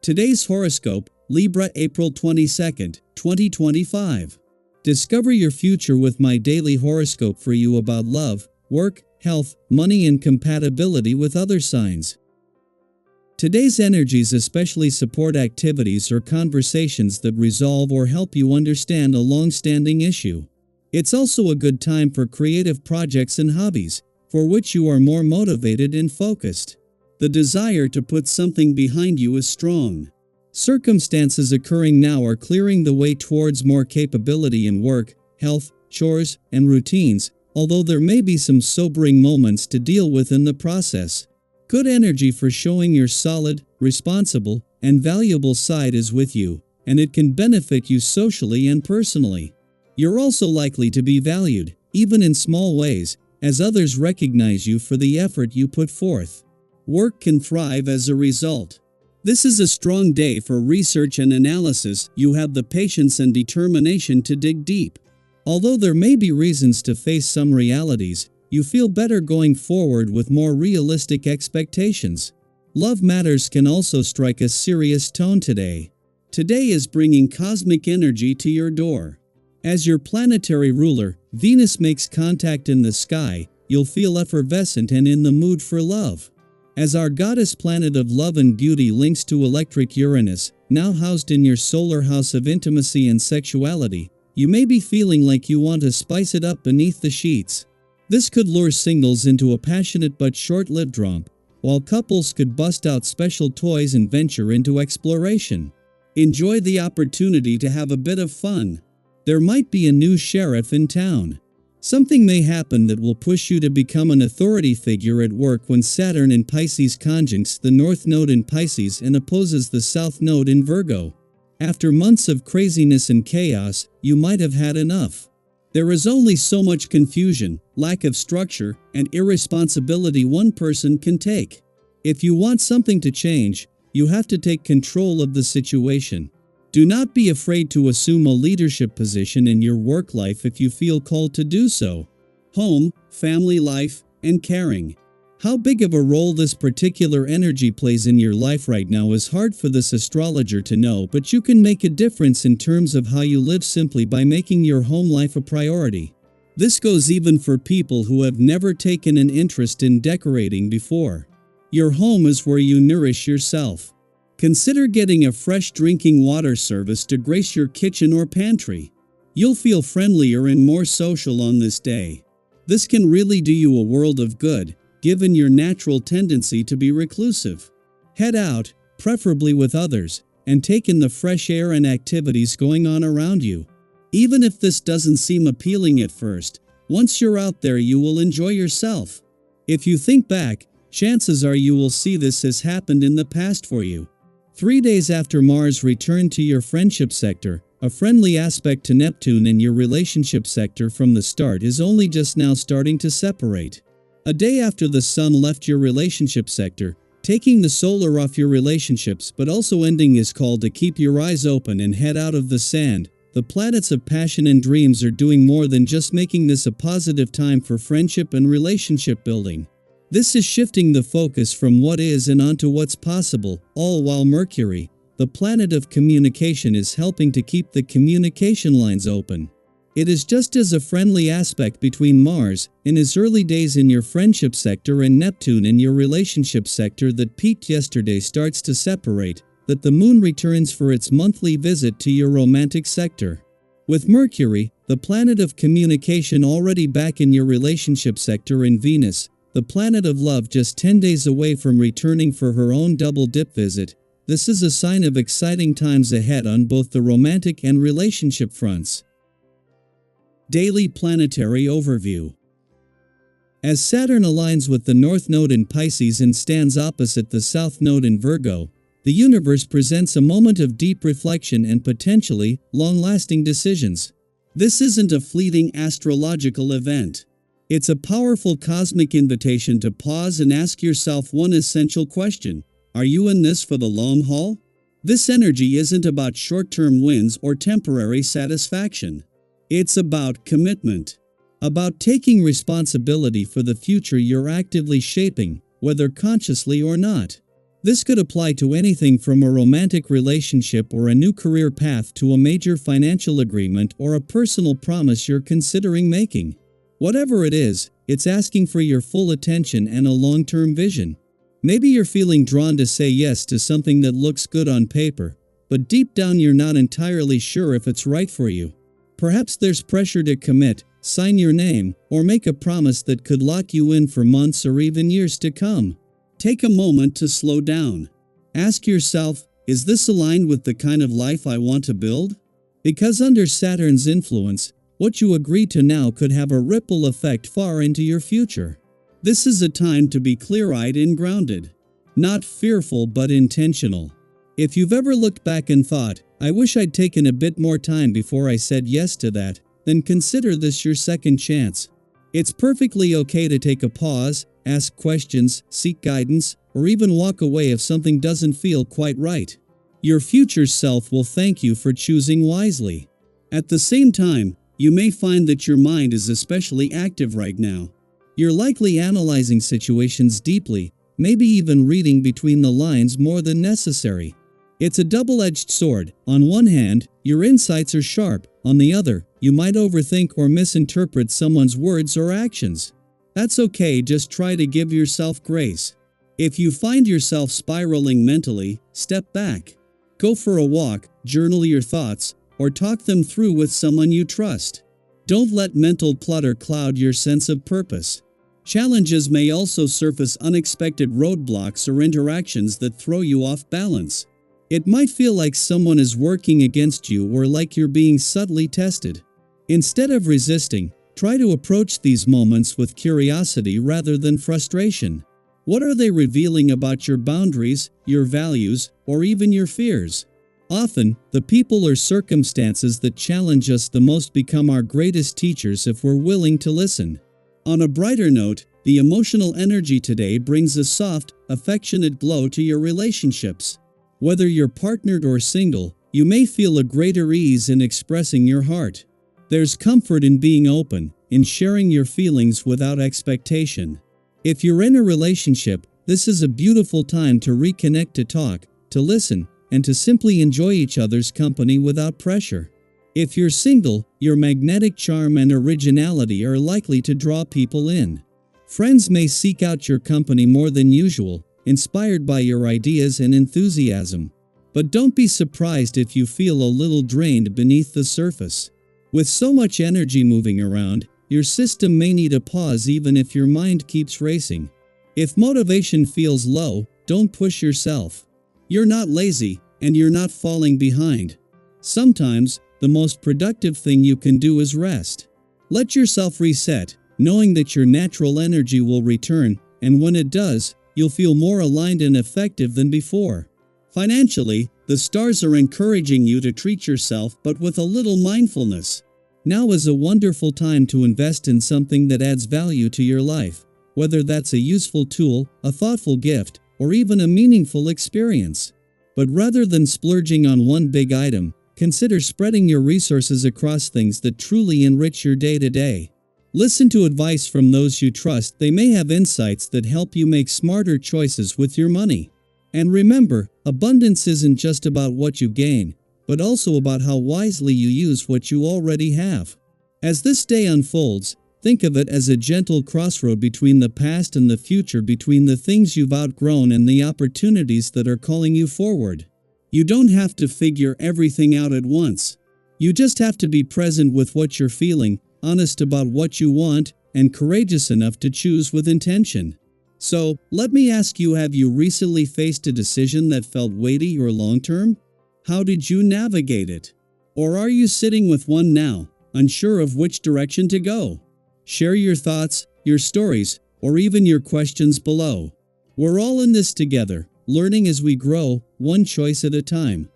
Today's horoscope, Libra April 22nd, 2025. Discover your future with my daily horoscope for you about love, work, health, money and compatibility with other signs. Today's energies especially support activities or conversations that resolve or help you understand a long-standing issue. It's also a good time for creative projects and hobbies, for which you are more motivated and focused. The desire to put something behind you is strong. Circumstances occurring now are clearing the way towards more capability in work, health, chores, and routines, although there may be some sobering moments to deal with in the process. Good energy for showing your solid, responsible, and valuable side is with you, and it can benefit you socially and personally. You're also likely to be valued, even in small ways, as others recognize you for the effort you put forth. Work can thrive as a result. This is a strong day for research and analysis. You have the patience and determination to dig deep. Although there may be reasons to face some realities, you feel better going forward with more realistic expectations. Love matters can also strike a serious tone today. Today is bringing cosmic energy to your door. As your planetary ruler, Venus makes contact in the sky, you'll feel effervescent and in the mood for love. As our goddess planet of love and beauty links to electric Uranus, now housed in your solar house of intimacy and sexuality, you may be feeling like you want to spice it up beneath the sheets. This could lure singles into a passionate but short-lived romp, while couples could bust out special toys and venture into exploration. Enjoy the opportunity to have a bit of fun. There might be a new sheriff in town. Something may happen that will push you to become an authority figure at work when Saturn in Pisces conjuncts the North Node in Pisces and opposes the South Node in Virgo. After months of craziness and chaos, you might have had enough. There is only so much confusion, lack of structure, and irresponsibility one person can take. If you want something to change, you have to take control of the situation. Do not be afraid to assume a leadership position in your work life if you feel called to do so. Home, family life, and caring. How big of a role this particular energy plays in your life right now is hard for this astrologer to know, but you can make a difference in terms of how you live simply by making your home life a priority. This goes even for people who have never taken an interest in decorating before. Your home is where you nourish yourself. Consider getting a fresh drinking water service to grace your kitchen or pantry. You'll feel friendlier and more social on this day. This can really do you a world of good, given your natural tendency to be reclusive. Head out, preferably with others, and take in the fresh air and activities going on around you. Even if this doesn't seem appealing at first, once you're out there you will enjoy yourself. If you think back, chances are you will see this has happened in the past for you. 3 days after Mars returned to your friendship sector, a friendly aspect to Neptune in your relationship sector from the start is only just now starting to separate. A day after the Sun left your relationship sector, taking the solar off your relationships but also ending his call to keep your eyes open and head out of the sand, the planets of passion and dreams are doing more than just making this a positive time for friendship and relationship building. This is shifting the focus from what is and onto what's possible, all while Mercury, the planet of communication, is helping to keep the communication lines open. It is just as a friendly aspect between Mars, in his early days in your friendship sector, and Neptune in your relationship sector that peaked yesterday starts to separate, that the Moon returns for its monthly visit to your romantic sector. With Mercury, the planet of communication, already back in your relationship sector, and Venus, the planet of love, just 10 days away from returning for her own double-dip visit, this is a sign of exciting times ahead on both the romantic and relationship fronts. Daily Planetary Overview. As Saturn aligns with the North Node in Pisces and stands opposite the South Node in Virgo, the universe presents a moment of deep reflection and potentially long-lasting decisions. This isn't a fleeting astrological event. It's a powerful cosmic invitation to pause and ask yourself one essential question: are you in this for the long haul? This energy isn't about short-term wins or temporary satisfaction. It's about commitment. About taking responsibility for the future you're actively shaping, whether consciously or not. This could apply to anything from a romantic relationship or a new career path to a major financial agreement or a personal promise you're considering making. Whatever it is, it's asking for your full attention and a long-term vision. Maybe you're feeling drawn to say yes to something that looks good on paper, but deep down you're not entirely sure if it's right for you. Perhaps there's pressure to commit, sign your name, or make a promise that could lock you in for months or even years to come. Take a moment to slow down. Ask yourself, is this aligned with the kind of life I want to build? Because under Saturn's influence, what you agree to now could have a ripple effect far into your future. This is a time to be clear-eyed and grounded. Not fearful but intentional. If you've ever looked back and thought, I wish I'd taken a bit more time before I said yes to that, then consider this your second chance. It's perfectly okay to take a pause, ask questions, seek guidance, or even walk away if something doesn't feel quite right. Your future self will thank you for choosing wisely. At the same time, you may find that your mind is especially active right now. You're likely analyzing situations deeply, maybe even reading between the lines more than necessary. It's a double-edged sword. On one hand, your insights are sharp. On the other, you might overthink or misinterpret someone's words or actions. That's okay, just try to give yourself grace. If you find yourself spiraling mentally, step back. Go for a walk, journal your thoughts, or talk them through with someone you trust. Don't let mental clutter cloud your sense of purpose. Challenges may also surface unexpected roadblocks or interactions that throw you off balance. It might feel like someone is working against you or like you're being subtly tested. Instead of resisting, try to approach these moments with curiosity rather than frustration. What are they revealing about your boundaries, your values, or even your fears? Often, the people or circumstances that challenge us the most become our greatest teachers if we're willing to listen. On a brighter note, the emotional energy today brings a soft, affectionate glow to your relationships. Whether you're partnered or single, you may feel a greater ease in expressing your heart. There's comfort in being open, in sharing your feelings without expectation. If you're in a relationship, this is a beautiful time to reconnect, to talk, to listen, and to simply enjoy each other's company without pressure. If you're single, your magnetic charm and originality are likely to draw people in. Friends may seek out your company more than usual, inspired by your ideas and enthusiasm. But don't be surprised if you feel a little drained beneath the surface. With so much energy moving around, your system may need a pause even if your mind keeps racing. If motivation feels low, don't push yourself. You're not lazy, and you're not falling behind. Sometimes, the most productive thing you can do is rest. Let yourself reset, knowing that your natural energy will return, and when it does, you'll feel more aligned and effective than before. Financially, the stars are encouraging you to treat yourself but with a little mindfulness. Now is a wonderful time to invest in something that adds value to your life, whether that's a useful tool, a thoughtful gift, or even a meaningful experience. But rather than splurging on one big item, consider spreading your resources across things that truly enrich your day-to-day. Listen to advice from those you trust. They may have insights that help you make smarter choices with your money. And remember, abundance isn't just about what you gain, but also about how wisely you use what you already have. As this day unfolds, think of it as a gentle crossroad between the past and the future, between the things you've outgrown and the opportunities that are calling you forward. You don't have to figure everything out at once. You just have to be present with what you're feeling, honest about what you want, and courageous enough to choose with intention. So, let me ask you, have you recently faced a decision that felt weighty or long-term? How did you navigate it? Or are you sitting with one now, unsure of which direction to go? Share your thoughts, your stories, or even your questions below. We're all in this together, learning as we grow, one choice at a time.